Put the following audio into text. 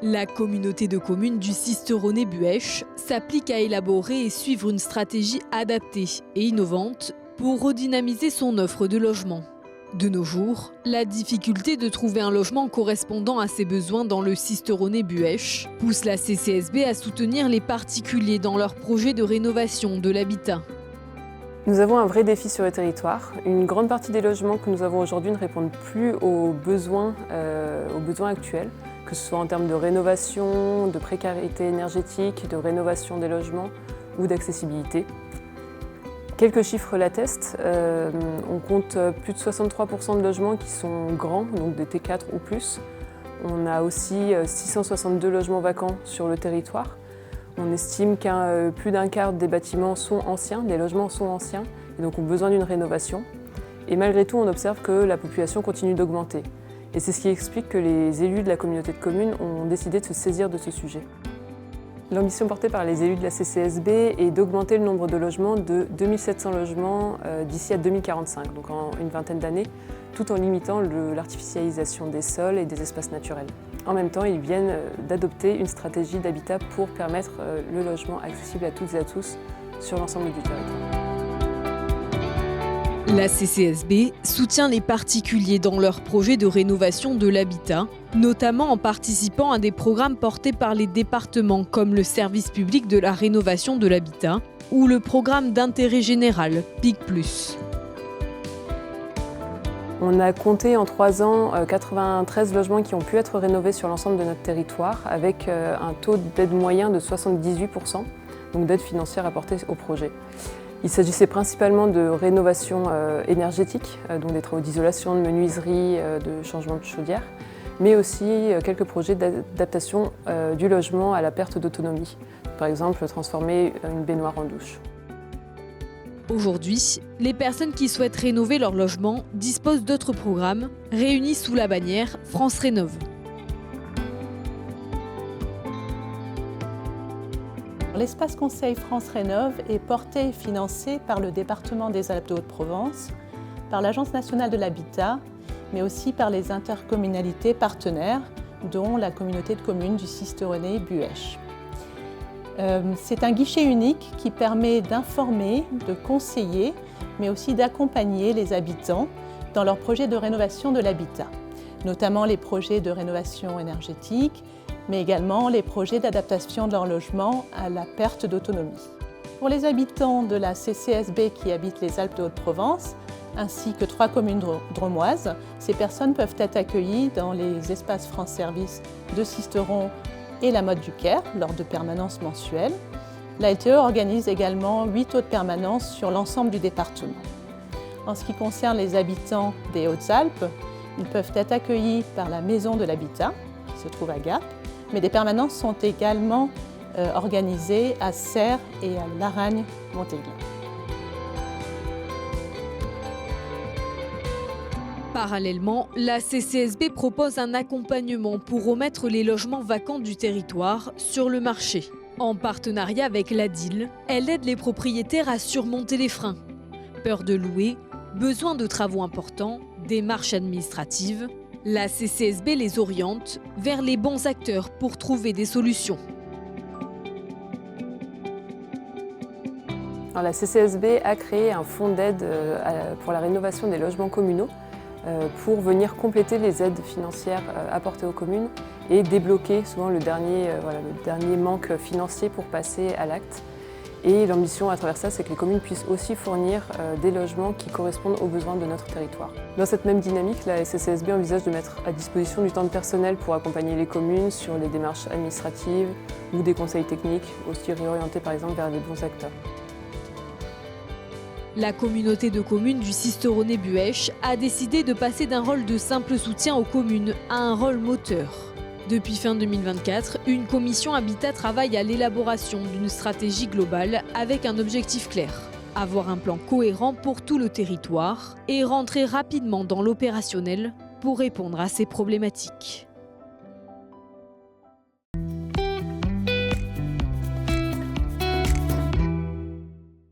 La communauté de communes du Sisteronnet-Buëch s'applique à élaborer et suivre une stratégie adaptée et innovante pour redynamiser son offre de logement. De nos jours, la difficulté de trouver un logement correspondant à ses besoins dans le Sisteronnet-Buëch pousse la CCSB à soutenir les particuliers dans leurs projets de rénovation de l'habitat. Nous avons un vrai défi sur le territoire. Une grande partie des logements que nous avons aujourd'hui ne répondent plus aux besoins actuels, que ce soit en termes de rénovation, de précarité énergétique, de rénovation des logements ou d'accessibilité. Quelques chiffres l'attestent. On compte plus de 63% de logements qui sont grands, donc des T4 ou plus. On a aussi 662 logements vacants sur le territoire. On estime que plus d'un quart des bâtiments sont anciens, des logements sont anciens, et donc ont besoin d'une rénovation. Et malgré tout, on observe que la population continue d'augmenter. Et c'est ce qui explique que les élus de la communauté de communes ont décidé de se saisir de ce sujet. L'ambition portée par les élus de la CCSB est d'augmenter le nombre de logements de 2700 logements d'ici à 2045, donc en une vingtaine d'années, tout en limitant l'artificialisation des sols et des espaces naturels. En même temps, ils viennent d'adopter une stratégie d'habitat pour permettre le logement accessible à toutes et à tous sur l'ensemble du territoire. La CCSB soutient les particuliers dans leurs projets de rénovation de l'habitat, notamment en participant à des programmes portés par les départements comme le service public de la rénovation de l'habitat ou le programme d'intérêt général PIC+. On a compté en 3 ans 93 logements qui ont pu être rénovés sur l'ensemble de notre territoire avec un taux d'aide moyen de 78%, donc d'aide financière apportée au projet. Il s'agissait principalement de rénovation énergétique, donc des travaux d'isolation, de menuiserie, de changement de chaudière, mais aussi quelques projets d'adaptation du logement à la perte d'autonomie. Par exemple, transformer une baignoire en douche. Aujourd'hui, les personnes qui souhaitent rénover leur logement disposent d'autres programmes réunis sous la bannière France Rénove. L'espace conseil France Rénove est porté et financé par le département des Alpes-de-Haute-Provence, par l'Agence nationale de l'habitat, mais aussi par les intercommunalités partenaires, dont la communauté de communes du Sisteronnet-Buëch. C'est un guichet unique qui permet d'informer, de conseiller, mais aussi d'accompagner les habitants dans leurs projets de rénovation de l'habitat, notamment les projets de rénovation énergétique, mais également les projets d'adaptation de leur logement à la perte d'autonomie. Pour les habitants de la CCSB qui habitent les Alpes-de-Haute-Provence, ainsi que 3 communes drômoises, ces personnes peuvent être accueillies dans les espaces France Service de Sisteron et la Motte du Caire lors de permanences mensuelles. La LTE organise également 8 taux de permanence sur l'ensemble du département. En ce qui concerne les habitants des Hautes-Alpes, ils peuvent être accueillis par la Maison de l'Habitat, qui se trouve à Gap, mais des permanences sont également organisées à Serres et à Laragne-Montéglin. Parallèlement, la CCSB propose un accompagnement pour remettre les logements vacants du territoire sur le marché. En partenariat avec l'ADIL, elle aide les propriétaires à surmonter les freins. Peur de louer, besoin de travaux importants, démarches administratives. La CCSB les oriente vers les bons acteurs pour trouver des solutions. Alors, la CCSB a créé un fonds d'aide pour la rénovation des logements communaux pour venir compléter les aides financières apportées aux communes et débloquer souvent le dernier manque financier pour passer à l'acte. Et l'ambition à travers ça, c'est que les communes puissent aussi fournir des logements qui correspondent aux besoins de notre territoire. Dans cette même dynamique, la CCSB envisage de mettre à disposition du temps de personnel pour accompagner les communes sur les démarches administratives ou des conseils techniques, aussi réorientés par exemple vers les bons acteurs. La communauté de communes du Sisteronnet-Buëch a décidé de passer d'un rôle de simple soutien aux communes à un rôle moteur. Depuis fin 2024, une commission Habitat travaille à l'élaboration d'une stratégie globale avec un objectif clair. Avoir un plan cohérent pour tout le territoire et rentrer rapidement dans l'opérationnel pour répondre à ces problématiques.